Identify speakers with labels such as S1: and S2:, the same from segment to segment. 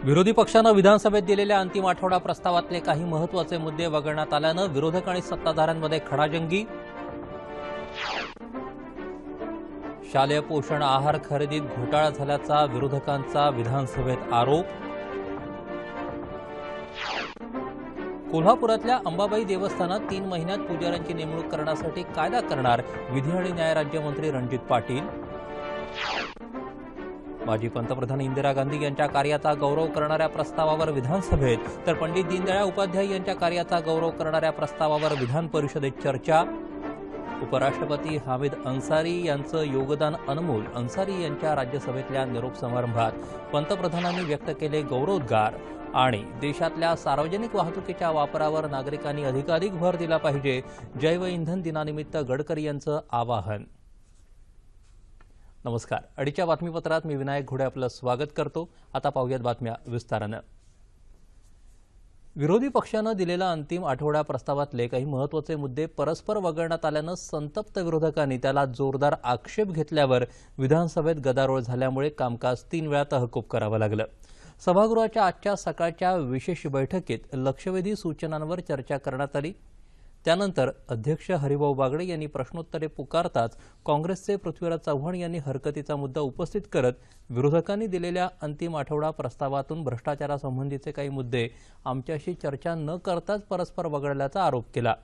S1: विरोधी पक्षानं विधानसभेत दिलेल्या अंतिम आठवडा प्रस्तावातले काही महत्त्वाचे मुद्दे वगळण्यात आल्यानं विरोधक आणि सत्ताधाऱ्यांमध्ये खडाजंगी। शालेय पोषण आहार खरेदीत घोटाळा झाल्याचा विरोधकांचा विधानसभेत आरोप। कोल्हापुरातल्या अंबाबाई देवस्थानात 3 महिन्यात पुजाऱ्यांची नेमणूक करण्यासाठी कायदा करणार विधी आणि न्याय राज्यमंत्री रणजित पाटील। माजी पंतप्रधान इंदिरा गांधी यांच्या कार्याचा गौरव करणाऱ्या प्रस्तावावर विधानसभेत तर पंडित दीनदयाळ उपाध्याय यांच्या कार्याचा गौरव करणाऱ्या प्रस्तावावर विधान परिषदेत चर्चा। उपराष्ट्रपती हामिद अन्सारी यांचं योगदान अनमोल। अन्सारी यांच्या राज्यसभेतल्या निरोप समारंभात पंतप्रधानांनी व्यक्त केले गौरवोद्गार। आणि देशातल्या सार्वजनिक वाहतुकीच्या वापरावर नागरिकांनी अधिकाधिक भर दिला पाहिजे, जैव इंधन दिनानिमित्त गडकरी यांचं आवाहन। नमस्कार, अडीच्या बातमीपत्रात मी विनायक घोडे आपलं स्वागत करतो। आता पाहूयात बातम्या विस्तारानं। विरोधी पक्षानं दिलेला अंतिम आठवडा प्रस्तावातले काही महत्त्वाचे मुद्दे परस्पर वगळण्यात आल्यानं संतप्त विरोधकांनी त्याला जोरदार आक्षेप घेतल्यावर विधानसभेत गदारोळ झाल्यामुळे कामकाज 3 वेळा तहकूब करावं लागलं। सभागृहाच्या आजच्या सकाळच्या विशेष बैठकीत लक्षवेधी सूचनांवर चर्चा करण्यात आली। त्यानंतर अध्यक्ष हरिभाऊ बागडे यांनी प्रश्नोत्तरे पुकारताच काँग्रेसचे पृथ्वीराज चव्हाण यांनी हरकतीचा मुद्दा उपस्थित करत विरोधकांनी दिलेल्या अंतिम आठवडा प्रस्तावातून भ्रष्टाचारासंबंधीचे काही मुद्दे आमच्याशी चर्चा न करताच परस्पर वगळल्याचा आरोप केला।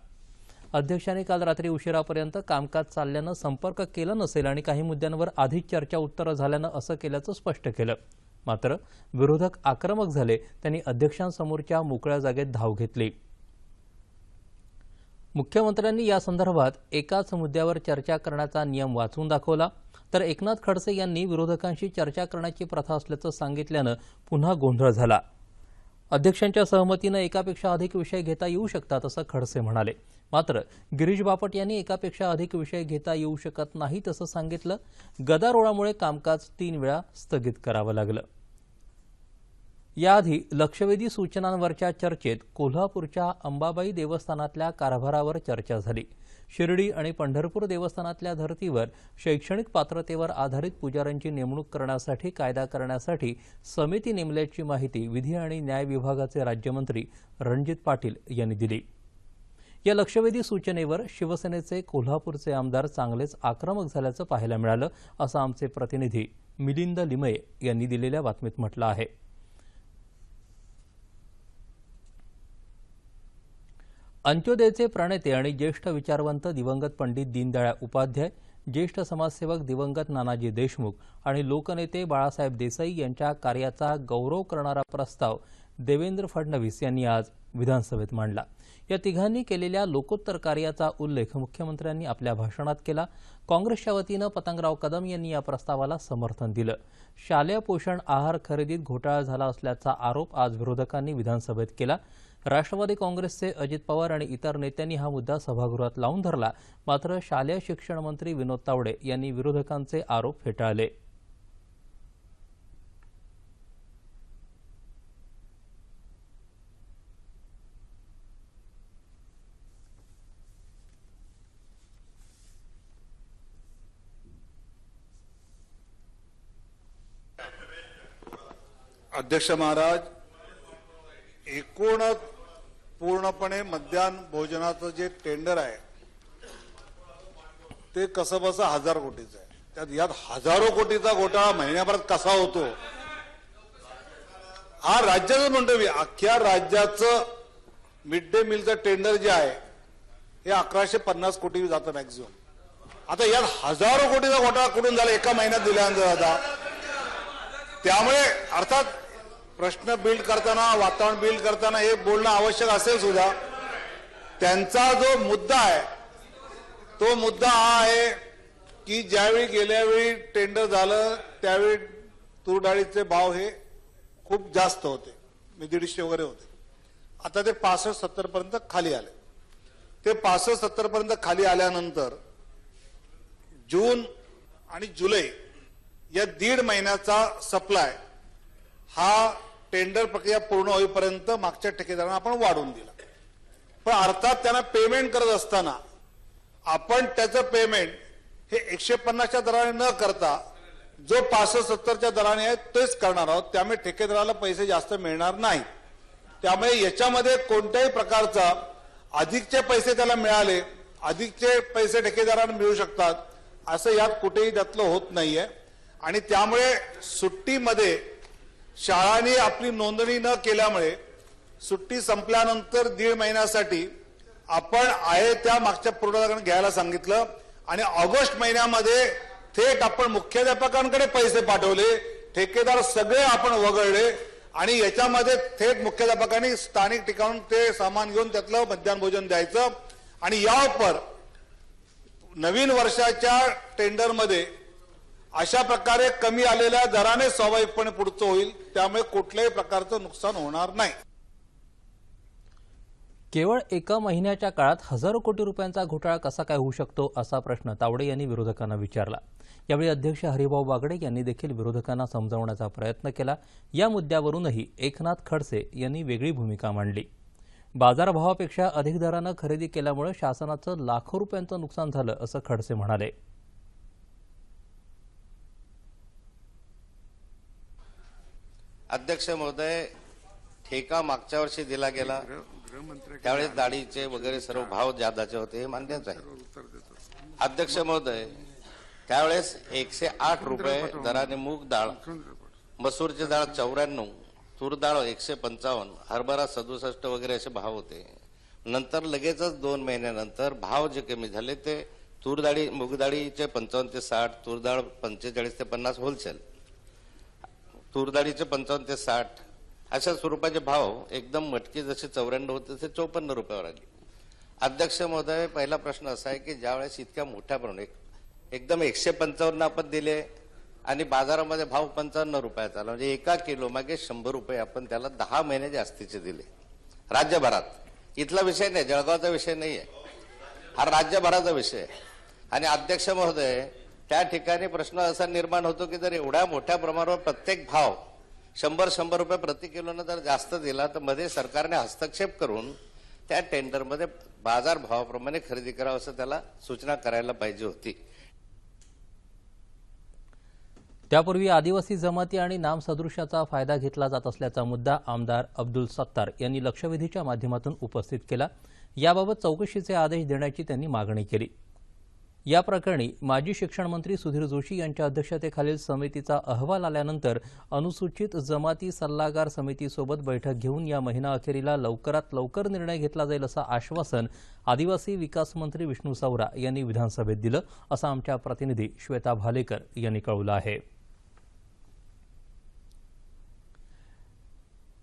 S1: अध्यक्षांनी काल रात्री उशिरापर्यंत कामकाज चालल्यानं संपर्क केला नसेल आणि काही मुद्द्यांवर आधीच चर्चा उत्तरं झाल्यानं असं केल्याचं स्पष्ट केलं। मात्र विरोधक आक्रमक झाले, त्यांनी अध्यक्षांसमोरच्या मोकळ्या जागेत धाव घेतली। मुख्यमंत्र्यांनी या संदर्भात एकाच मुद्द्यावर चर्चा करण्याचा नियम वाचून दाखवला, तर एकनाथ खडसे यांनी विरोधकांशी चर्चा करण्याची प्रथा असल्याचं सांगितल्यानं पुन्हा गोंधळ झाला। अध्यक्षांच्या सहमतीनं एकापेक्षा अधिक विषय घेता येऊ शकतात असं खडसे म्हणाले। मात्र गिरीश बापट यांनी एकापेक्षा अधिक विषय घेता येऊ शकत नाहीत असं सांगितलं। गदारोळामुळे कामकाज 3 वेळा स्थगित करावं लागलं। याआधी लक्षवेधी सूचनांवरच्या चर्चेत कोल्हापूरच्या अंबाबाई देवस्थानातल्या कारभारावर चर्चा झाली। शिर्डी आणि पंढरपूर देवस्थानातल्या धर्तीवर शैक्षणिक पात्रतेवर आधारित पुजाऱ्यांची नेमणूक करण्यासाठी कायदा करण्यासाठी समिती नेमल्याची माहिती विधी आणि न्याय विभागाचे राज्यमंत्री रणजित पाटील यांनी दिली। या लक्षवेधी सूचनेवर शिवसेनेचे कोल्हापूरचे आमदार चांगलेच आक्रमक झाल्याचं पाहायला मिळालं, असं आमचे प्रतिनिधी मिलिंद लिमये यांनी दिलेल्या बातमीत म्हटलं आहे। अंत्योदयचे प्रणेते आणि ज्येष्ठ विचारवंत दिवंगत पंडित दीनदयाळ उपाध्याय, ज्येष्ठ समाजसेवक दिवंगत नानाजी देशमुख आणि लोकनेते बाळासाहेब देसाई यांच्या कार्याचा गौरव करणारा प्रस्ताव देवेंद्र फडणवीस यांनी आज विधानसभेत मांडला। या तिघांनी केलेल्या लोकोत्तर कार्याचा उल्लेख मुख्यमंत्र्यांनी आपल्या भाषणात केला। काँग्रेसच्या वतीनं पतंगराव कदम यांनी या प्रस्तावाला समर्थन दिलं। शालेय पोषण आहार खरेदीत घोटाळा झाला असल्याचा आरोप आज विरोधकांनी विधानसभेत केला। राष्ट्रवादी काँग्रेसचे अजित पवार आणि इतर नेत्यांनी हा मुद्दा सभागृहात लावून धरला। मात्र शालेय शिक्षण मंत्री विनोद तावडे यांनी विरोधकांचे आरोप फेटाळले।
S2: अध्यक्ष महाराज, एकूण पूर्णपणे मध्यान्ह भोजनाचं जे टेंडर आहे ते कसं बसं 1000 कोटीचं आहे। यात हजारो कोटीचा घोटाळा महिन्याभरात कसा होतो हा राज्याचं म्हणतो। अख्ख्या राज्याचं मिड डे मीलचं टेंडर जे आहे हे 1150 कोटी जातं मॅक्झिमम। आता यात हजारो कोटीचा घोटाळा कुठून झाला एका महिन्यात दिल्यानंतर आता? त्यामुळे अर्थात प्रश्न बिल्ड करताना, वातावरण बिल्ड करताना हे बोलणं आवश्यक असेल सुद्धा। त्यांचा जो मुद्दा आहे तो मुद्दा हा आहे की ज्यावेळी गेल्या वेळी टेंडर झालं त्यावेळी तूर डाळीचे भाव हे खूप जास्त होते, 150 वगैरे होते। आता ते 65-70 पर्यंत खाली आले। ते 65-70 पर्यंत खाली आल्यानंतर जून आणि जुलै या 1.5 महिन्याचा सप्लाय हा टेंडर प्रक्रिया पूर्ण होईपर्यंत मागच्या ठेकेदारांना आपण वाढवून दिला। पण अर्थात त्यांना पेमेंट करत असताना आपण त्याचं पेमेंट हे 150च्या दराने न करता जो 65-70च्या दराने आहे तेच करणार आहोत. त्यामुळे ठेकेदाराला पैसे जास्त मिळणार नाही. त्यामुळे याच्यामध्ये कोणत्याही प्रकारचा अधिकचे पैसे त्याला मिळाले, अधिकचे पैसे ठेकेदारांना मिळू शकतात असं यात कुठेही त्यातलं होत नाहीये. आणि त्यामुळे सुट्टीमध्ये शाळांनी आपली नोंदणी न केल्यामुळे सुट्टी संपल्यानंतर 1.5 महिन्यासाठी आपण आहे त्या मागच्या पुरवठादारांना घ्यायला सांगितलं आणि ऑगस्ट महिन्यामध्ये थेट आपण मुख्याध्यापकांकडे पैसे पाठवले. ठेकेदार सगळे आपण वगळले आणि याच्यामध्ये थेट मुख्याध्यापकांनी स्थानिक ठिकाणून ते सामान घेऊन त्यातलं मध्याह्न भोजन द्यायचं. आणि यावर नवीन वर्षाच्या टेंडरमध्ये अशा प्रकारे कमी आलेल्या दराने स्वाभाविकपणे पुढचं होईल. त्यामुळे कुठल्याही प्रकारचं नुकसान होणार नाही.
S1: केवळ एका महिन्याच्या काळात हजारो कोटी रुपयांचा घोटाळा कसा काय होऊ शकतो असा प्रश्न तावडे यांनी विरोधकांना विचारला. यावेळी अध्यक्ष हरिभाऊ बागडे यांनी देखील विरोधकांना समजावण्याचा प्रयत्न केला. या मुद्द्यावरूनही एकनाथ खडसे यांनी वेगळी भूमिका मांडली. बाजारभावापेक्षा अधिक दरानं खरेदी केल्यामुळे शासनाचं लाखो रुपयांचं नुकसान झालं असं खडसे म्हणाले.
S3: अध्यक्ष महोदय, ठेका मागच्या वर्षी दिला गेला त्यावेळेस डाळीचे वगैरे सर्व भाव जादाचे होते हे मान्यच आहे. अध्यक्ष महोदय, त्यावेळेस 108 रुपये दराने मूग डाळ, मसूरची डाळ 94, तूर डाळ 155, हरभरा 67 वगैरे असे भाव होते. नंतर लगेचच 2 महिन्यानंतर भाव जे कमी झाले ते तूर डाळी मूग डाळीचे 55 ते 60, तूर डाळ 45 ते 50 होलसेल, तूर डाळीचे 55 ते 60 अशा स्वरूपाचे भाव एकदम मटकी जसे 94 होते तसे 54 रुपयावर आले. अध्यक्ष महोदय, पहिला प्रश्न असा आहे की ज्यावेळेस इतक्या मोठ्या प्रमाणात एकदम 155 आपण दिले आणि बाजारामध्ये भाव 55 रुपयाचा आला, म्हणजे एका किलो मागे 100 रुपये आपण त्याला 10 महिने जास्तीचे दिले राज्यभरात. इथला विषय नाही, जळगावचा विषय नाही आहे, हा राज्यभराचा विषय आहे. आणि अध्यक्ष महोदय, त्या ठिकाणी प्रश्न असा निर्माण होतो की जर एवढ्या मोठ्या प्रमाणावर प्रत्येक भाव 100 रुपये प्रति किलोनं जर जास्त दिला तर मध्ये सरकारने हस्तक्षेप करून त्या टेंडरमध्ये बाजार भावाप्रमाणे खरेदी करावं असं त्याला सूचना करायला पाहिजे होती.
S1: त्यापूर्वी आदिवासी जमाती आणि नामसदृशाचा फायदा घेतला जात असल्याचा मुद्दा आमदार अब्दुल सत्तार यांनी लक्षवेधीच्या माध्यमातून उपस्थित केला. याबाबत चौकशीचे आदेश देण्याची त्यांनी मागणी केली. या प्रकरणी माजी शिक्षण मंत्री सुधीर जोशी यांच्या अध्यक्षतेखालील समितीचा अहवाल आल्यानंतर अनुसूचित जमाती सल्लागार समितीसोबत बैठक घेऊन या महिनाअखेरीला लवकरात लवकर निर्णय घेतला जाईल असं आश्वासन आदिवासी विकास मंत्री विष्णू सवरा यांनी विधानसभेत दिलं असं आमच्या प्रतिनिधी श्वेता भालेकर यांनी कळवलं आहे.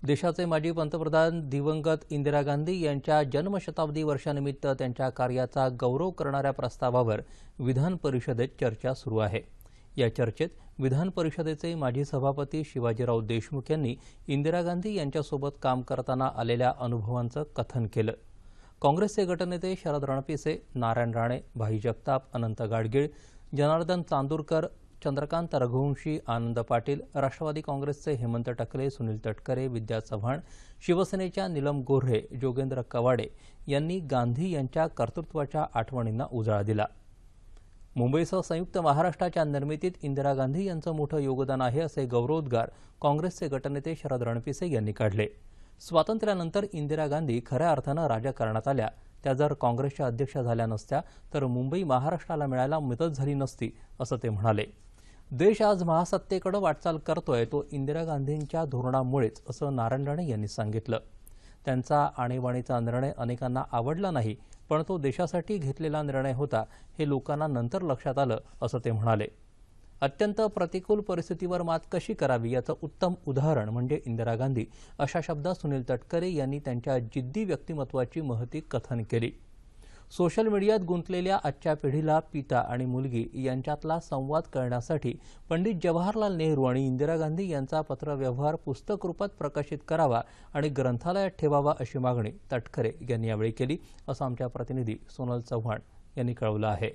S1: देशाचे माजी पंतप्रधान दिवंगत इंदिरा गांधी यांच्या जन्मशताब्दी वर्षानिमित्त त्यांच्या कार्याचा गौरव करणाऱ्या प्रस्तावावर विधान परिषदेत चर्चा सुरू आहे. या चर्चेत विधान परिषदेचे माजी सभापती शिवाजीराव देशमुख यांनी इंदिरा गांधी यांच्यासोबत काम करताना आलेल्या अनुभवांचं कथन केलं. काँग्रेसचे गटनेते शरद रणपिसे, नारायण राणे, भाई जगताप, अनंत गाडगीळ, जनार्दन चांदूरकर, चंद्रकांत रघुवंशी, आनंद पाटील, राष्ट्रवादी काँग्रेसचे हेमंत टकले, सुनील तटकरे, विद्या चव्हाण, शिवसेनेच्या नीलम गोऱ्हे, जोगेंद्र कवाडे यांनी गांधी यांच्या कर्तृत्वाच्या आठवणींना उजाळा दिला. मुंबईसह संयुक्त महाराष्ट्राच्या निर्मितीत इंदिरा गांधी यांचं मोठं योगदान आहे असे गौरवोद्गार काँग्रेसचे गटनेते शरद रणपिसे यांनी काढले. स्वातंत्र्यानंतर इंदिरा गांधी खऱ्या अर्थानं राजकारणात आल्या. त्या जर काँग्रेसच्या अध्यक्ष झाल्या नसत्या तर मुंबई महाराष्ट्राला मिळायला मदत झाली नसती असं ते म्हणाले. देश आज महासत्तेकडे वाटचाल करतोय तो इंदिरा गांधींच्या धोरणामुळेच असं नारायण राणे यांनी सांगितलं. त्यांचा आणीबाणीचा निर्णय अनेकांना आवडला नाही, पण तो देशासाठी घेतलेला निर्णय होता हे लोकांना नंतर लक्षात आलं असं ते म्हणाले. अत्यंत प्रतिकूल परिस्थितीवर मात कशी करावी याचं उत्तम उदाहरण म्हणजे इंदिरा गांधी अशा शब्दात सुनील तटकरे यांनी त्यांच्या जिद्दी व्यक्तिमत्वाची महती कथन केली. सोशल मीडियात गुंतलेल्या आजच्या पिढीला पिता आणि मुलगी यांच्यातला संवाद कळण्यासाठी पंडित जवाहरलाल नेहरू आणि इंदिरा गांधी यांचा पत्रव्यवहार पुस्तक रूपात प्रकाशित करावा आणि ग्रंथालयात ठेवावा अशी मागणी तटकरे यांनी यावेळी केली असं आमच्या प्रतिनिधी सोनल चव्हाण यांनी कळवलं आहे.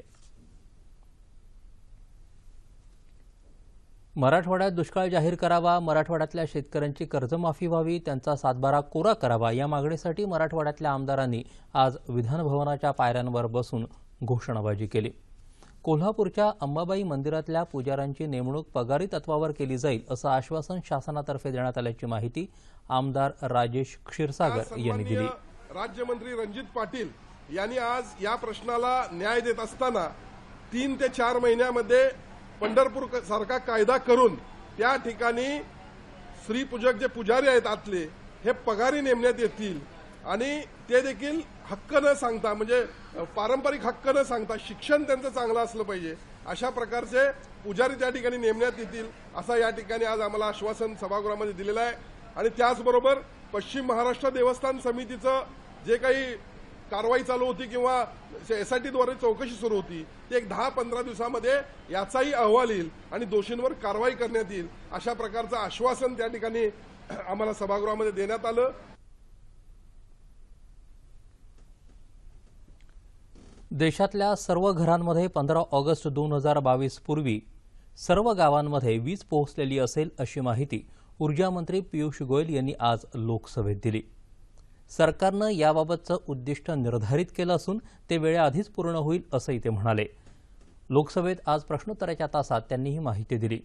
S1: मराठवाड्यात दुष्काळ जाहीर करावा, मराठवाड्यातल्या शेतकऱ्यांची कर्जमाफी व्हावी, त्यांचा सातबारा कोरा करावा या मागणीसाठी मराठवाड्यातल्या आमदारांनी आज विधानभवनाच्या पायऱ्यांवर बसून घोषणाबाजी केली. कोल्हापूरच्या अंबाबाई मंदिरातल्या पुजाऱ्यांची नेमणूक पगारी तत्वावर केली जाईल असं आश्वासन शासनातर्फे देण्यात आल्याची माहिती आमदार राजेश क्षीरसागर यांनी दिली.
S4: राज्यमंत्री रणजित पाटील यांनी आज या प्रश्नाला न्याय देत असताना 3 ते 4 महिन्यामध्ये पंढरपूर सारखा कायदा करून त्या ठिकाणी श्रीपूजक जे पुजारी आहेत आतले हे पगारी नेमण्यात येतील आणि ते देखील हक्क न सांगता म्हणजे पारंपरिक हक्क न सांगता शिक्षण त्यांचं चांगलं असलं पाहिजे अशा प्रकारचे पुजारी त्या ठिकाणी नेमण्यात येतील असं या ठिकाणी आज आम्हाला आश्वासन सभागृहामध्ये दिलेलं आहे. आणि त्याचबरोबर पश्चिम महाराष्ट्र देवस्थान समितीचं जे काही कारवाई चालू होती किंवा SIT द्वारे चौकशी सुरू होती ती एक 10-15 दिवसामध्ये याचाही अहवाल येईल आणि दोषींवर कारवाई करण्यात येईल अशा प्रकारचं आश्वासन त्या ठिकाणी आम्हाला सभागृहामध्ये देण्यात आलं.
S1: देशातल्या सर्व घरांमध्ये 15 ऑगस्ट 2022 पूर्वी सर्व गावांमध्ये वीज पोहोचलेली असेल अशी माहिती ऊर्जा मंत्री पियुष गोयल यांनी आज लोकसभेत दिली. सरकारनं याबाबतचं उद्दिष्ट निर्धारित केलं असून ते वेळेआधीच पूर्ण होईल असंही ते म्हणाले. लोकसभेत आज प्रश्नोत्तराच्या तासात त्यांनी ही माहिती दिली.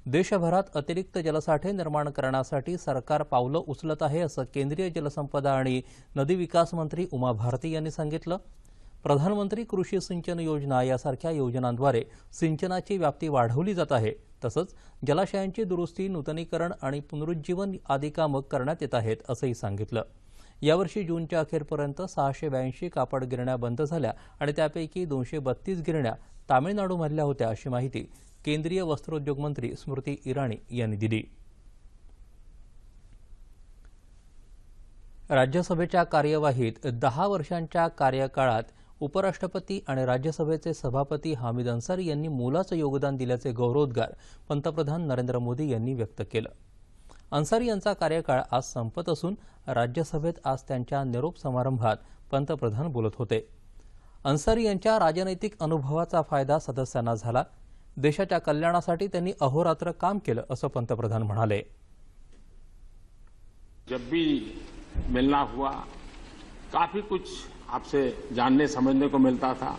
S1: देशभरात अतिरिक्त जलसाठे निर्माण करण्यासाठी सरकार पावलं उचलत आहे असं केंद्रीय जलसंपदा आणि नदी विकास मंत्री उमा भारती यांनी सांगितलं. प्रधानमंत्री कृषी सिंचन योजना यासारख्या योजनांद्वारे सिंचनाची व्याप्ती वाढवली जात आहे. तसंच जलाशयांची दुरुस्ती, नूतनीकरण आणि पुनरुज्जीवन आदी कामं करण्यात येत आहेत असंही सांगितलं. यावर्षी जूनच्या अखेरपर्यंत 682 कापड गिरण्या बंद झाल्या आणि त्यापैकी 232 गिरण्या तामिळनाडूमधल्या होत्या अशी माहिती केंद्रीय वस्त्रोद्योग मंत्री स्मृती इराणी यांनी दिली. राज्यसभेच्या कार्यवाहीत 10 वर्षांच्या कार्यकाळात उपराष्ट्रपती आणि राज्यसभेचे सभापती हामिद अन्सारी यांनी मोलाचं योगदान दिल्याचे गौरवोद्गार पंतप्रधान नरेंद्र मोदी यांनी व्यक्त केलं. अन्सारी यांचा कार्यकाळ आज संपत असून राज्यसभेत आज त्यांच्या निरोप समारंभात पंतप्रधान बोलत होते. अन्सारी यांच्या राजनैतिक अनुभवाचा फायदा सदस्यांना झाला. देशाच्या कल्याणासाठी त्यांनी अहोरात्र काम केलं असं पंतप्रधान म्हणाले.
S5: जब भी मिलना हुआ काफी कुछ आपसे जानने समझने को मिलता था.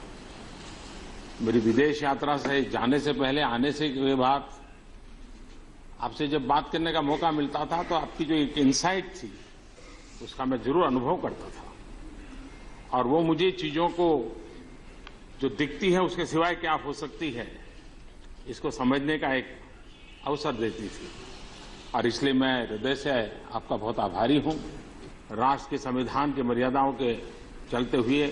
S5: मेरी विदेश यात्रा से जाने से पहले, आने से के बाद आपसे जब बात करने का मौका मिलता था तो आपकी जो एक इंसाइट थी उसका मैं जरूर अनुभव करता था और वो मुझे चीजों को जो दिखती है उसके सिवाय क्या हो सकती है इसको समझने का एक अवसर देती थी. और इसलिए मैं हृदय से आपका बहुत आभारी हूं. राष्ट्र के संविधान की मर्यादाओं के चलते हुए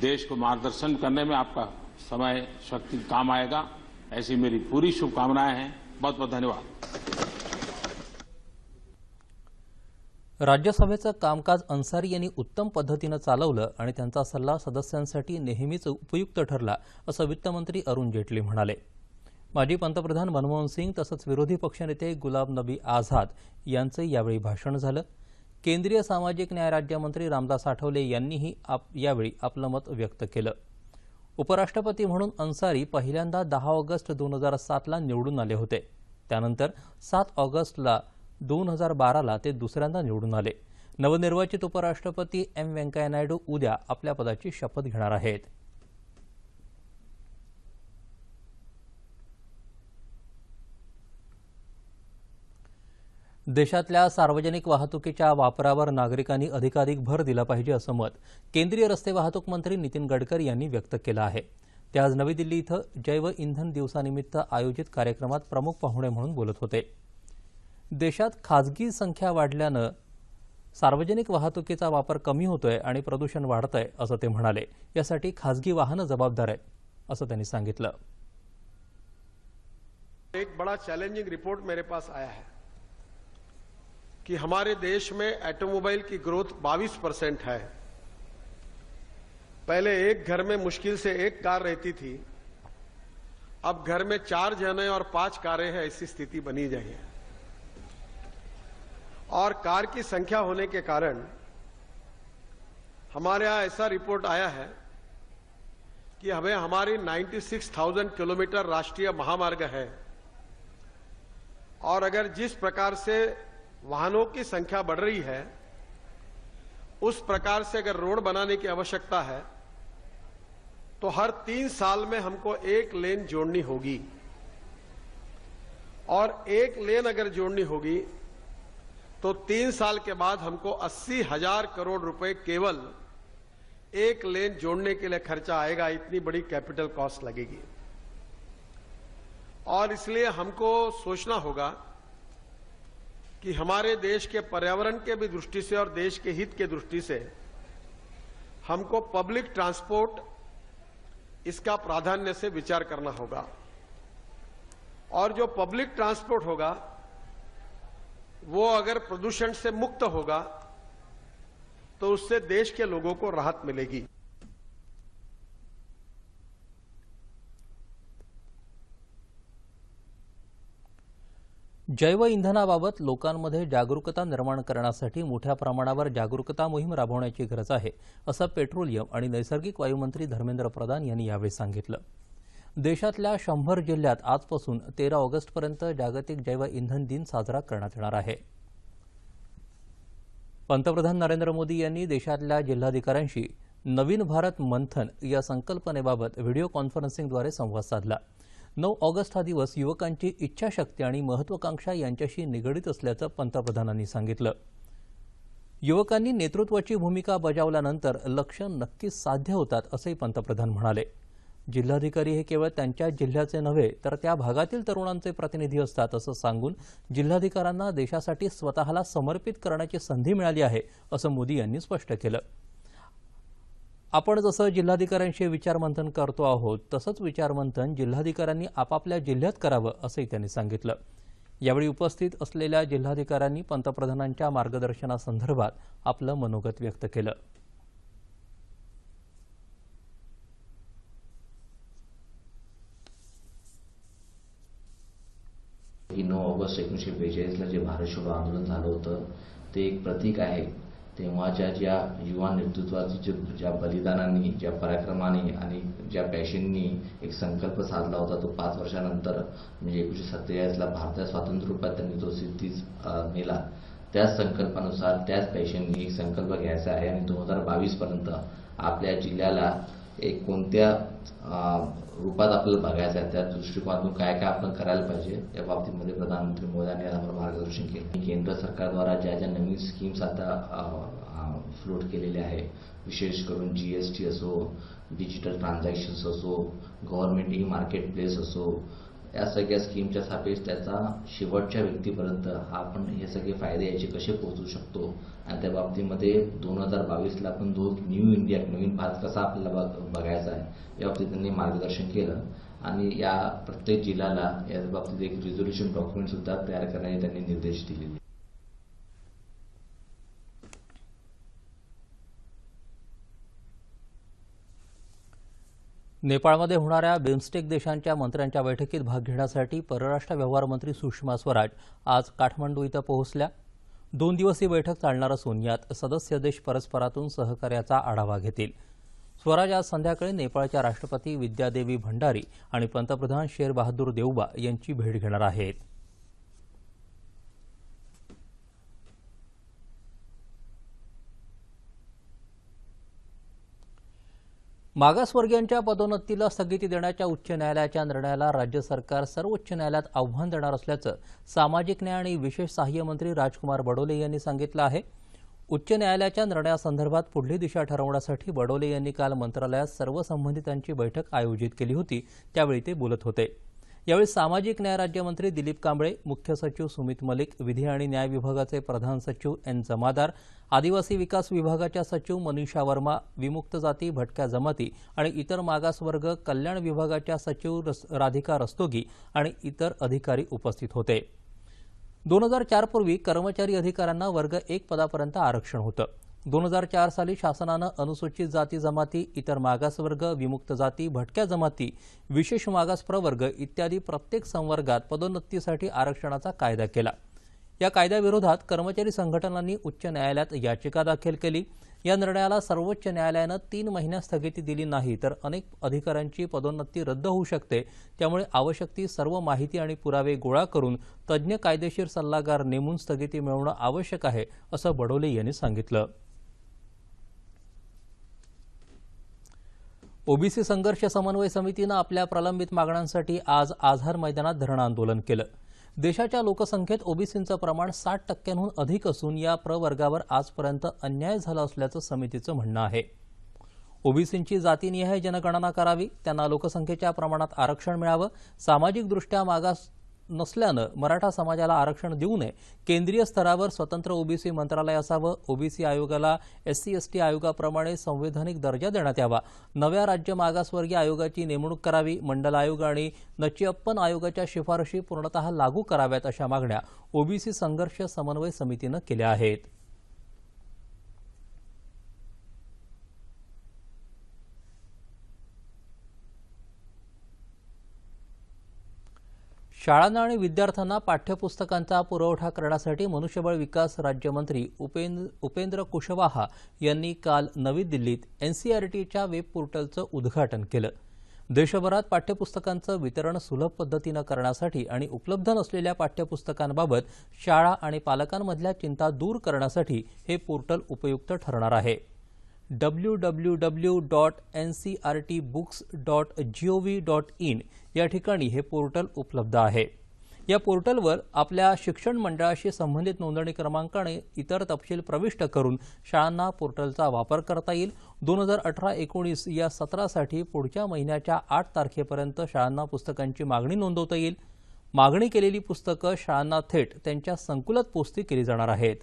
S5: देश को मार्गदर्शन करने में आपका समय शक्ति काम आएगा, ऐसी मेरी पूरी शुभकामनाएं हैं. बहुत बहुत धन्यवाद.
S1: राज्यसभेचं कामकाज अन्सारी यांनी उत्तम पद्धतीनं चालवलं आणि त्यांचा सल्ला सदस्यांसाठी नेहमीच उपयुक्त ठरला असं वित्तमंत्री अरुण जेटली म्हणाले. माजी पंतप्रधान मनमोहन सिंग तसंच विरोधी पक्षनेते गुलाम नबी आझाद यांचं यावेळी भाषण झालं. केंद्रीय सामाजिक न्याय राज्यमंत्री रामदास आठवले यांनीही यावेळी आपलं मत व्यक्त केलं. उपराष्ट्रपती म्हणून अन्सारी पहिल्यांदा 10 ऑगस्ट 2007ला निवडून आले होते. त्यानंतर 7 ऑगस्ट 2012ला ते दुसऱ्यांदा निवडून आले. नवनिर्वाचित उपराष्ट्रपती व्यंकय्या नायडू उद्या आपल्या पदाची शपथ घेणार आहेत. देशातल्या सार्वजनिक वाहतुकीच्या वापरावर नागरिकांनी अधिकाधिक भर दिला पाहिजे असं मत केंद्रीय रस्ते वाहतूक मंत्री नितीन गडकरी यांनी व्यक्त केलं आहे. ते आज नवी दिल्ली इथं जैव इंधन दिवसानिमित्त आयोजित कार्यक्रमात प्रमुख पाहुणे म्हणून बोलत होते. देशात खाजगी संख्या वाढल्यानं सार्वजनिक वाहतुकीचा वापर कमी होतोय आणि प्रदूषण वाढतंय असं ते म्हणाले. यासाठी खाजगी वाहनं जबाबदार आहेत असं त्यांनी सांगितलं.
S4: एक बड़ा चैलेंजिंग रिपोर्ट मेरे पास आया है कि हमारे देश में ऑटोमोबाइल की ग्रोथ 22% है. पहले एक घर में मुश्किल से एक कार रहती थी, अब घर में 4 जने और 5 कारें हैं, ऐसी स्थिति बनी गई है. और कार की संख्या होने के कारण हमारे यहां ऐसा रिपोर्ट आया है कि हमें हमारी 96,000 किलोमीटर राष्ट्रीय महामार्ग है और अगर जिस प्रकार से वाहनों की संख्या बढ़ रही है उस प्रकार से अगर रोड बनाने की आवश्यकता है
S6: तो हर 3 साल में हमको एक लेन जोड़नी होगी, और एक लेन अगर जोड़नी होगी तो 3 साल के बाद हमको 80,000 करोड़ रुपए केवल एक लेन जोड़ने के लिए खर्चा आएगा। इतनी बड़ी कैपिटल कॉस्ट लगेगी, और इसलिए हमको सोचना होगा कि हमारे देश के पर्यावरण के भी दृष्टि से और देश के हित के दृष्टि से हमको पब्लिक ट्रांसपोर्ट इसका प्राधान्य से विचार करना होगा, और जो पब्लिक ट्रांसपोर्ट होगा वो अगर प्रदूषण से मुक्त होगा तो उससे देश के लोगों को राहत मिलेगी।
S1: जैव इंधनाबाबत लोकांमध्ये जागरूकता निर्माण करण्यासाठी मोठ्या प्रमाणावर जागरूकता मोहीम राबवण्याची गरज आहे, असं पेट्रोलियम आणि नैसर्गिक वायूमंत्री धर्मेंद्र प्रधान यांनी यावेळी सांगितलं। देशातल्या 100 जिल्ह्यात आजपासून 13 ऑगस्टपर्यंत जागतिक जैव इंधन दिन साजरा करण्यात येणार आहे। पंतप्रधान नरेंद्र मोदी यांनी देशातल्या जिल्हाधिकाऱ्यांशी नवीन भारत मंथन या संकल्पनेबाबत व्हिडिओ कॉन्फरन्सिंगद्वारे संवाद साधला। 9 ऑगस्ट हा दिवस युवकांची इच्छाशक्ती आणि महत्वाकांक्षा यांच्याशी निगडित असल्याचं पंतप्रधानांनी सांगितलं। युवकांनी नेतृत्वाची भूमिका बजावल्यानंतर लक्ष्य नक्कीच साध्य होतात, असंही पंतप्रधान म्हणाले। जिल्हाधिकारी हे केवळ त्यांच्या जिल्ह्याचे नव्हे तर त्या भागातील तरुणांचे प्रतिनिधी असतात, असं सांगून जिल्हाधिकाऱ्यांना देशासाठी स्वतःला समर्पित करण्याची संधी मिळाली आहे, असं मोदी यांनी स्पष्ट केलं। आपण जसं जिल्हाधिकाऱ्यांशी विचारमंथन करतो आहोत तसंच विचारमंथन जिल्हाधिकाऱ्यांनी आपापल्या जिल्ह्यात करावं, असंही त्यांनी सांगितलं। यावेळी उपस्थित असलेल्या जिल्हाधिकाऱ्यांनी पंतप्रधानांच्या मार्गदर्शनासंदर्भात आपलं मनोगत व्यक्त केलं।
S7: 9 ऑगस्ट 1942ला जे भारत छोडो आंदोलन झालं होतं ते एक प्रतीक आहे। तेव्हाच्या ज्या युवा नेतृत्वाची ज्या बलिदानांनी, ज्या पराक्रमाने आणि ज्या पॅशननी एक संकल्प साधला होता, तो 5 वर्षानंतर म्हणजे 1947ला भारताच्या स्वातंत्र्यरूपात त्यांनी तो सिद्धीस नेला। त्याच संकल्पानुसार त्याच पॅशननी एक संकल्प घ्यायचा आहे आणि 2022 पर्यंत आपल्या जिल्ह्याला एक कोणत्या रूपात आपल्याला बघायचं आहे, त्या दृष्टिकोनातून काय काय आपण करायला पाहिजे या बाबतीमध्ये प्रधानमंत्री मोदींनी आम्हाला मार्गदर्शन केलं। केंद्र सरकारद्वारा ज्या ज्या नवीन स्कीम्स आता फ्लोट केलेल्या आहे, विशेष करून GST असो, डिजिटल ट्रान्झॅक्शन्स असो, गव्हर्नमेंट ई मार्केट प्लेस असो, या सगळ्या स्कीमच्या सापेक्ष त्याचा शेवटच्या व्यक्तीपर्यंत आपण हे सगळे फायदे याचे कसे पोहोचू शकतो आणि त्या बाबतीमध्ये 2022ला आपण न्यू इंडिया, नवीन भारत कसा आपल्याला बघायचा आहे या बाबतीत त्यांनी मार्गदर्शन केलं आणि या प्रत्येक जिल्ह्याला या बाबतीत एक रिझोल्यूशन डॉक्युमेंट सुद्धा तयार करण्याचे त्यांनी निर्देश दिलेले।
S1: नेपाळमध्ये होणाऱ्या बिमस्टेक देशांच्या मंत्र्यांच्या बैठकीत भाग घेण्यासाठी परराष्ट्र व्यवहार मंत्री सुषमा स्वराज आज काठमांडू इथं पोहोचल्या। 2 दिवसीय बैठक चालणार असून यात सदस्य देश परस्परातून सहकार्याचा आढावा घेतील। स्वराज आज संध्याकाळी नेपाळच्या राष्ट्रपती विद्यादेवी भंडारी आणि पंतप्रधान शेर बहादूर देउबा यांची भेट घेणार आहेत। मागासवर्गीयांच्या पदोन्नतीला स्थगिती देण्याच्या उच्च न्यायालयाच्या निर्णयाला राज्य सरकार सर्वोच्च न्यायालयात आव्हान देणार असल्याचं सामाजिक न्याय आणि विशेष सहाय्य मंत्री राजकुमार बडोले यांनी सांगितलं आहे। उच्च न्यायालयाच्या निर्णयासंदर्भात पुढली दिशा ठरवण्यासाठी बडोले यांनी काल मंत्रालयात सर्व संबंधितांची बैठक आयोजित केली होती, त्यावेळी ते बोलत होते। यावेळी सामाजिक न्याय राज्यमंत्री दिलीप कांबळे, मुख्य सचिव सुमित मलिक, विधी आणि न्याय विभागाचे प्रधान सचिव एन जमादार, आदिवासी विकास विभागाच्या सचिव मनीषा वर्मा, विमुक्त जाती, भटक्या जमाती आणि इतर मागासवर्ग कल्याण विभागाच्या सचिव राधिका रस्तोगी आणि इतर अधिकारी उपस्थित होते। 2004 पूर्वी कर्मचारी अधिकाऱ्यांना वर्ग 1 पदापर्यंत आरक्षण होतं। 2004 साली शासनानं अनुसूचित जाती जमाती, इतर मागासवर्ग, विमुक्त जाती, भटक्या जमाती, विशेष मागास प्रवर्ग इत्यादी प्रत्येक संवर्गात पदोन्नतीसाठी आरक्षणाचा कायदा केला। या कायद्याविरोधात कर्मचारी संघटनांनी उच्च न्यायालयात याचिका दाखल केली। या निर्णयाला सर्वोच्च न्यायालयानं 3 महिन्यात स्थगिती दिली नाही तर अनेक अधिकाऱ्यांची पदोन्नती रद्द होऊ शकते। त्यामुळे आवश्यक ती सर्व माहिती आणि पुरावे गोळा करून तज्ज्ञ कायदेशीर सल्लागार नेमून स्थगिती मिळवणं आवश्यक आहे, असं बडोले यांनी सांगितलं। ओबीसी संघर्ष समन्वय समितीनं आपल्या प्रलंबित मागण्यांसाठी आज आझाद मैदानात धरणं आंदोलन केलं. देशाच्या लोकसंख्येत ओबीसींचं प्रमाण 60% अधिक असून या प्रवर्गावर आजपर्यंत अन्याय झाला असल्याचं समितीचं म्हणणं आहे. ओबीसींची जातीनिहाय जनगणना करावी, त्यांना लोकसंख्येच्या प्रमाणात आरक्षण मिळावं, सामाजिकदृष्ट्या मागास नसल्यानं मराठा समाजाला आरक्षण देऊ नये, केंद्रीय स्तरावर स्वतंत्र ओबीसी मंत्रालय असावं, ओबीसी आयोगाला SC/ST आयोगाप्रमाणे संवैधानिक दर्जा देण्यात यावा, नव्या राज्य मागासवर्गीय आयोगाची नेमणूक करावी, मंडल आयोग आणि नचिअप्पन आयोगाच्या शिफारशी पूर्णतः लागू कराव्यात अशा मागण्या ओबीसी संघर्ष समन्वय समितीनं केल्या आहेत. शाळांना आणि विद्यार्थ्यांना पाठ्यपुस्तकांचा पुरवठा करण्यासाठी मनुष्यबळ विकास राज्यमंत्री उपेंद्र कुशवाहा यांनी काल नवी दिल्लीत NCERTच्या वेब पोर्टलचं उद्घाटन केलं. देशभरात पाठ्यपुस्तकांचं वितरण सुलभ पद्धतीनं करण्यासाठी आणि उपलब्ध नसलेल्या पाठ्यपुस्तकांबाबत शाळा आणि पालकांमधल्या चिंता दूर करण्यासाठी हे पोर्टल उपयुक्त ठरणार आहे. www.ncertbooks.gov.in या ठिकाणी हे पोर्टल उपलब्ध आहे. या पोर्टलवर आपल्या शिक्षण मंडळाशी संबंधित नोंदणी क्रमांक आणि इतर तपशील प्रविष्ट करून शाळांना पोर्टलचा वापर करता येईल. 2018-19 या सत्रासाठी पुढच्या महिन्याच्या 8 तारखेपर्यंत शाळांना पुस्तकांची मागणी नोंदवता येईल. मागणी केलेली पुस्तकं शाळांना थेट त्यांच्या संकुलात पोस्ती केली जाणार आहेत.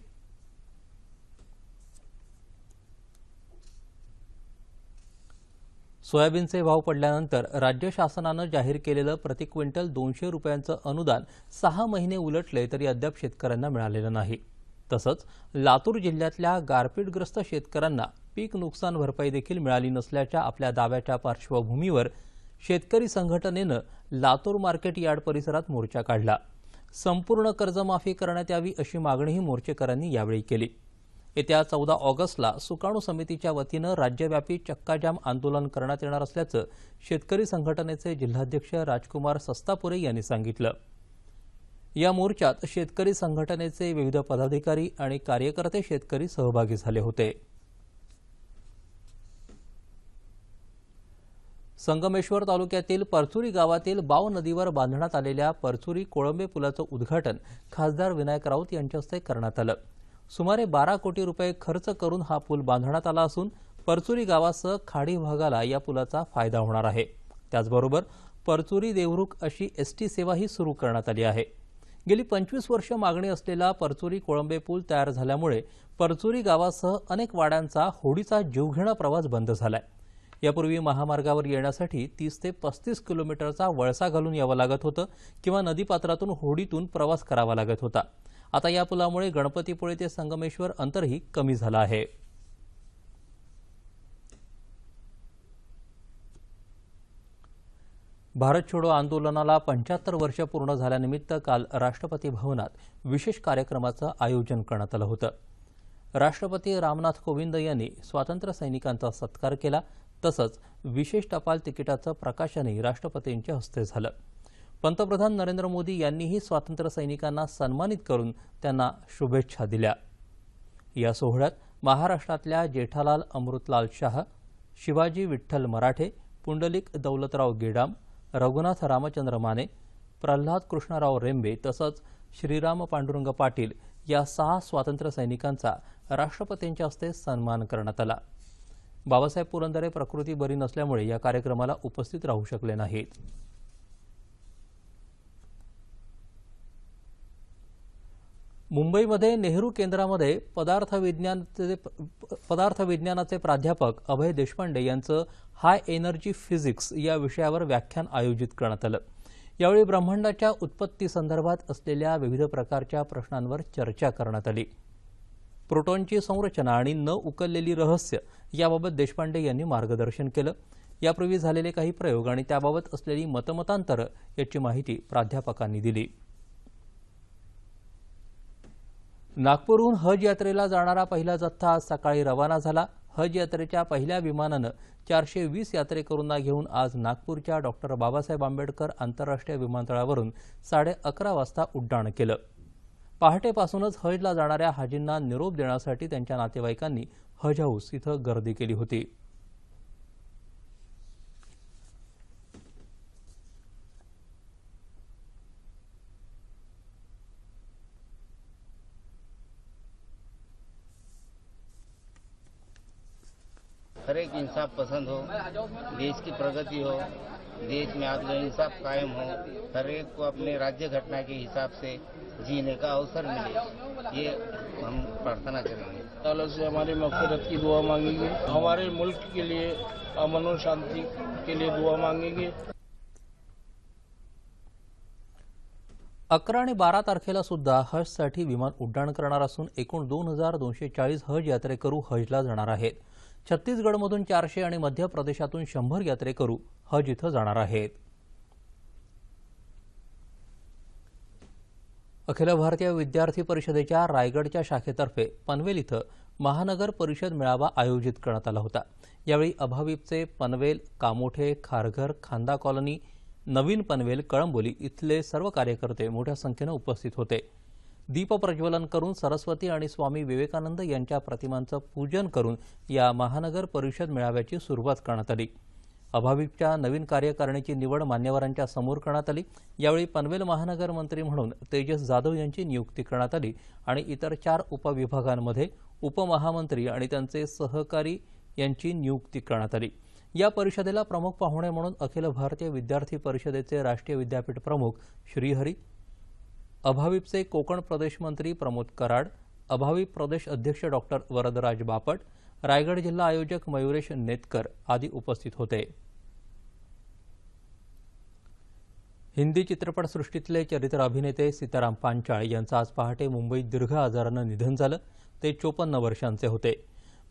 S1: सोयाबीनचे भाव पडल्यानंतर राज्य शासनानं जाहीर केलेलं प्रति क्विंटल 200 रुपयांचं अनुदान 6 महिने उलटले तरी अद्याप शेतकऱ्यांना मिळालेलं नाही. तसंच लातूर जिल्ह्यातल्या गारपीटग्रस्त शेतकऱ्यांना पीक नुकसान भरपाई देखील मिळाली नसल्याच्या आपल्या दाव्याच्या पार्श्वभूमीवर शेतकरी संघटनेनं लातूर मार्केट यार्ड परिसरात मोर्चा काढला. संपूर्ण कर्जमाफी करण्यात यावी अशी मागणीही मोर्चेकऱ्यांनी यावेळी केली. येत्या 14 ऑगस्टला सुकाणू समितीच्या वतीनं राज्यव्यापी चक्काजाम आंदोलन करण्यात येणार असल्याचं शेतकरी संघटनेचे जिल्हाध्यक्ष राजकुमार सस्तापुरे यांनी सांगितलं. या मोर्चात शेतकरी संघटनेचे विविध पदाधिकारी आणि कार्यकर्ते शेतकरी सहभागी झाले होते. संगमेश्वर तालुक्यातील परचुरी गावातील बाव नदीवर बांधण्यात आलेल्या परचुरी कोळंबे पुलाचं उद्घाटन खासदार विनायक राऊत यांच्या हस्ते करण्यात आलं. सुमारे 12 कोटी रुपये खर्च करून हा पूल बांधण्यात आला असून परचुरी गावासह खाडी भागाला या पुलाचा फायदा होणार आहे. त्याचबरोबर परचुरी देवरुख अशी ST सेवाही सुरू करण्यात आली आहे. गेली 25 वर्ष मागणी असलेला परचुरी कोळंबे पूल तयार झाल्यामुळे परचुरी गावासह अनेक वाड्यांचा होडीचा जीवघेणा प्रवास बंद झालाय. यापूर्वी महामार्गावर येण्यासाठी 30 ते 35 किलोमीटरचा वळसा घालून यावं लागत होतं किंवा नदीपात्रातून होडीतून प्रवास करावा लागत होता. आता या पुलामुळे गणपतीपुळे ते संगमेश्वर अंतरही कमी झालं आहे. भारत छोडो आंदोलनाला 75 वर्ष पूर्ण झाल्यानिमित्त काल राष्ट्रपती भवनात विशेष कार्यक्रमाचं आयोजन करण्यात आलं होतं. राष्ट्रपती रामनाथ कोविंद यांनी स्वातंत्र्य सैनिकांचा सत्कार केला. तसंच विशेष टपाल तिकिटाचं प्रकाशनही राष्ट्रपतींच्या हस्ते झालं. पंतप्रधान नरेंद्र मोदी यांनीही स्वातंत्र्य सैनिकांना सन्मानित करून त्यांना शुभेच्छा दिल्या. या सोहळ्यात महाराष्ट्रातल्या जेठालाल अमृतलाल शाह, शिवाजी विठ्ठल मराठे, पुंडलिक दौलतराव गेडाम, रघुनाथ रामचंद्र माने, प्रल्हाद कृष्णराव रेंबे तसंच श्रीराम पांडुरंग पाटील या 6 स्वातंत्र्य सैनिकांचा राष्ट्रपतींच्या हस्ते सन्मान करण्यात आला. बाबासाहेब पुरंदरे प्रकृती बरी नसल्यामुळे या कार्यक्रमाला उपस्थित राहू शकले नाहीत. मुंबईमध्ये नेहरू केंद्रामध्ये पदार्थविज्ञानाचे प्राध्यापक अभय देशपांडे यांचं हाय एनर्जी फिजिक्स या विषयावर व्याख्यान आयोजित करण्यात आलं. यावेळी ब्रह्मांडाच्या उत्पत्तीसंदर्भात असलेल्या विविध प्रकारच्या प्रश्नांवर चर्चा करण्यात आली. प्रोटॉनची संरचना आणि न उकललेली रहस्य याबाबत देशपांडे यांनी मार्गदर्शन केलं. यापूर्वी झालेले काही प्रयोग आणि त्याबाबत असलेली मतमतांतरं याची माहिती प्राध्यापकांनी दिली. नागपूरहून हज यात्रेला जाणारा पहिला जत्था आज सकाळी रवाना झाला. हज यात्रेच्या पहिल्या विमानानं 420 यात्रेकरूंना घेऊन आज नागपूरच्या डॉ. बाबासाहेब आंबेडकर आंतरराष्ट्रीय विमानतळावरून 11:30 वाजता उड्डाण केलं. पहाटेपासूनच हजला जाणाऱ्या हाजींना निरोप देण्यासाठी त्यांच्या नातेवाईकांनी हज हाऊस इथं गर्दी केली होती.
S8: हर एक इंसाफ पसंद हो, देश की प्रगति हो, देश में आदल इंसाफ कायम हो, हर एक को अपने राज्य घटना के हिसाब से जीने का अवसर मिले, ये हम प्रार्थना करेंगे।
S9: अल्लाह से हमारी मग़फ़िरत की दुआ मांगेंगे, हमारे मुल्क के लिए अमन और शांति के लिए दुआ मांगेंगे।
S1: 11 आणि 12 तारखेला सुद्धा हजसाठी विमान उड्डाण करणार असून एकूण 2240 हज यात्रेकरू हजला जाणार आहेत। छत्तीसगडमधून 400 आणि मध्य प्रदेशातून 100 यात्रेकरू हज इथं जाणार आहेत। अखिल भारतीय विद्यार्थी परिषदेच्या रायगडच्या शाखेतर्फे पनवेल इथं महानगर परिषद मेळावा आयोजित करण्यात आला होता। यावेळी अभाविपचे पनवेल, कामोठे, खारघर, खांदा कॉलनी, नवीन पनवेल, कळंबोली इथले सर्व कार्यकर्ते मोठ्या संख्येनं उपस्थित होते। दीप प्रज्वलन करून सरस्वती आणि स्वामी विवेकानंद यांच्या प्रतिमांचं पूजन करून या महानगर परिषद मेळाव्याची सुरुवात करण्यात आली। अभाविपच्या नवीन कार्यकारिणीची निवड मान्यवरांच्या समोर करण्यात आली। यावेळी पनवेल महानगर मंत्री म्हणून तेजस जाधव यांची नियुक्ती करण्यात आली आणि इतर 4 उपविभागांमध्ये उपमहामंत्री आणि त्यांचे सहकारी यांची नियुक्ती करण्यात आली। या परिषदेला प्रमुख पाहुणे म्हणून अखिल भारतीय विद्यार्थी परिषदेचे राष्ट्रीय विद्यापीठ प्रमुख श्रीहरी, अभाविपचे कोकण प्रदेश मंत्री प्रमोद कराड, अभाविप प्रदेश अध्यक्ष डॉक्टर वरदराज बापट, रायगड जिल्हा आयोजक मयुरेश नेतकर आदी उपस्थित होते। हिंदी चित्रपटसृष्टीतले चरित्र अभिनेते सीताराम पांचाळ यांचं आज पहाटे मुंबईत दीर्घ आजारानं निधन झालं। ते 54 वर्षांचे होते।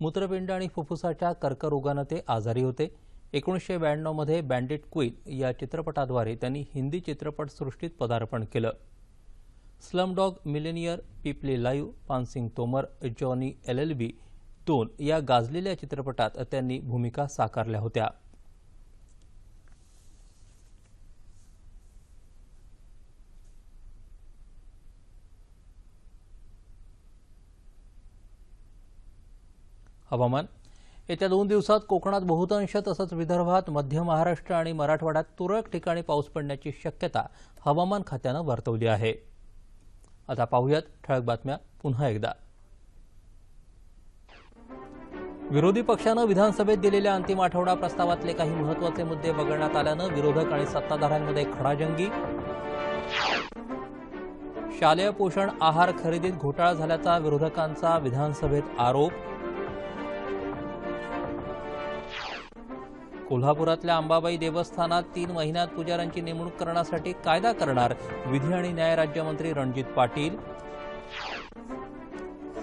S1: मूत्रपिंड आणि फुफ्फुसाच्या कर्करोगानं ते आजारी होते। 1992 मध्ये बँडिट क्वीन या चित्रपटाद्वारे त्यांनी हिंदी चित्रपटसृष्टीत पदार्पण केलं। स्लमडॉग मिलेनियर, पीपली live, Paan Singh Tomar, Johnny LLB 2 या गाजलेल्या चित्रपटात त्यांनी भूमिका साकारल्या होत्या। हवामान। येत्या 2 दिवसात कोकणात बहुतांश तसंच विदर्भात, मध्य महाराष्ट्र आणि मराठवाड्यात तुरळक ठिकाणी पाऊस पडण्याची शक्यता हवामान खात्यानं वर्तवली आहे। आता पाहूयात ठळक बातम्या पुन्हा एकदा। विरोधी पक्षानं विधानसभेत दिलेल्या अंतिम आठवडा प्रस्तावातले काही महत्त्वाचे मुद्दे वगळण्यात आल्यानं विरोधक आणि सत्ताधाऱ्यांमध्ये खडाजंगी। शालेय पोषण आहार खरेदीत घोटाळा झाल्याचा विरोधकांचा विधानसभेत आरोप। कोल्हापुरातल्या अंबाबाई देवस्थानात 3 महिन्यात पुजाऱ्यांची नेमणूक करण्यासाठी कायदा करणार विधी आणि न्याय राज्यमंत्री रणजित पाटील।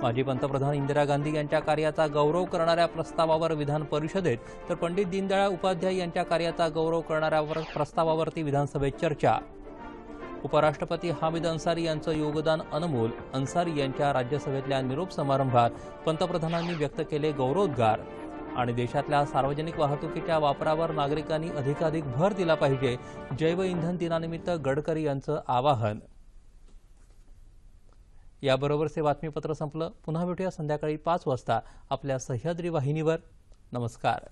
S1: माजी पंतप्रधान इंदिरा गांधी यांच्या कार्याचा गौरव करणाऱ्या प्रस्तावावर विधान परिषदेत तर पंडित दीनदयाळ उपाध्याय यांच्या कार्याचा गौरव करणाऱ्या प्रस्तावावरती विधानसभेत चर्चा। उपराष्ट्रपती हामिद अन्सारी यांचं योगदान अनमोल। अन्सारी यांच्या राज्यसभेतल्या निरोप समारंभात पंतप्रधानांनी व्यक्त केले गौरवोद्गार। आणि देशातल्या सार्वजनिक वाहतुकीच्या वापरावर नागरिकांनी अधिकाधिक भर दिला पाहिजे, जैव इंधन दिनानिमित्त गडकरी यांचं आवाहन। याबरोबरच हे बातमीपत्र संपलं। पुन्हा भेटूया संध्याकाळी 5 वाजता आपल्या सह्याद्री वाहिनीवर। नमस्कार।